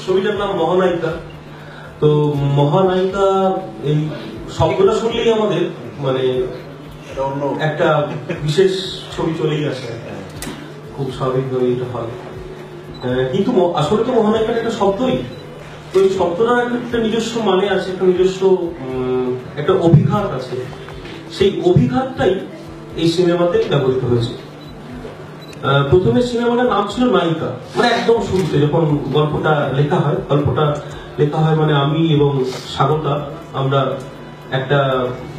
ছবিটার নাম মহানায়িকা। তো মহানায়িকা এই শব্দটা শুনলেই আমাদের মানে একটা বিশেষ ছবি চলেই আসে, খুব স্বাভাবিকভাবে এটা হয়। কিন্তু আসলে তো মহানায়িকার একটা শব্দই, তো এই শব্দটার একটা নিজস্ব মানে আছে, একটা নিজস্ব একটা অভিঘাত আছে। সেই অভিঘাতটাই এই সিনেমাতে ব্যবহৃত হয়েছে। প্রথমে সিনেমাটার নাম ছিল নায়িকা, মানে একদম শুরুতে যখন গল্পটা লেখা হয় মানে আমি এবং স্বাগতা আমরা একটা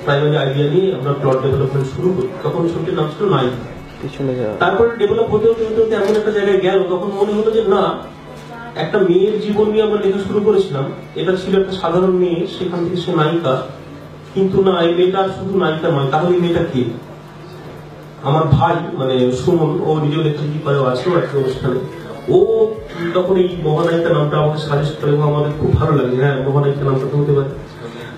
প্রাইমারি আইডিয়া নিয়ে আমরা প্লট ডেভেলপমেন্ট শুরু করি, তখন ছবিটির নাম ছিল নায়িকা। তারপরে ডেভেলপ হতে হতে এমন একটা জায়গায় গেল, তখন মনে হলো যে না, একটা মেয়ের জীবন নিয়ে আমরা লেখা শুরু করেছিলাম, এটা ছিল একটা সাধারণ মেয়ে, সেখান থেকে সে নায়িকা। কিন্তু না, এই মেয়েটা শুধু নায়িকা নয়, তাহলে এই মেয়েটা কি? আমার ভাই মানে সুমন, ও নিজেও লেখালেখি করে, আছে একটা অনুষ্ঠানে, ও তখন এই মহানায়িকা নামটা আমাকে সাজেস্ট করে এবং আমাদের খুব ভালো লাগে, হ্যাঁ মহানায়িকা নামটা তো হতে পারে।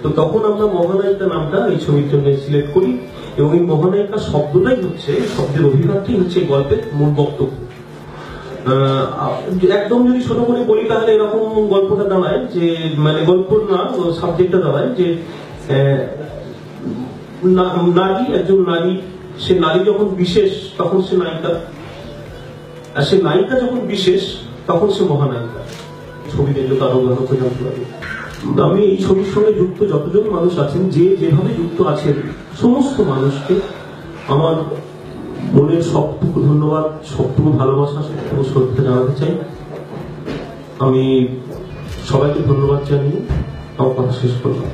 তো তখন আমরা মহানায়িকা নামটা এই ছবির জন্য সিলেক্ট করি, এবং এই মহানায়িকা শব্দটাই হচ্ছে, শব্দের অভিঘাতটাই হচ্ছে গল্পের মূল বক্তব্য। একদম যদি ছোট করে বলি তাহলে এরকম গল্পটা দাঁড়ায় যে, মানে গল্প না, সাবজেক্টটা দাঁড়ায় যে নারী, একজন নারী, সে নারী যখন বিশেষ তখন সে নায়িকা, আর সে নায়িকা যখন বিশেষ তখন সে মহানায়িকা। ছবি দেখলে তো আরো ভালো করে জানতে পারি। আমি এই ছবির সঙ্গে যুক্ত যতজন মানুষ আছেন, যে যেভাবে যুক্ত আছেন, সমস্ত মানুষকে আমার মনের সবটুকু ধন্যবাদ, সবটুকু ভালোবাসা, সবটুকু শ্রদ্ধা জানাতে চাই। আমি সবাইকে ধন্যবাদ জানিয়ে আমার কথা শেষ করলাম।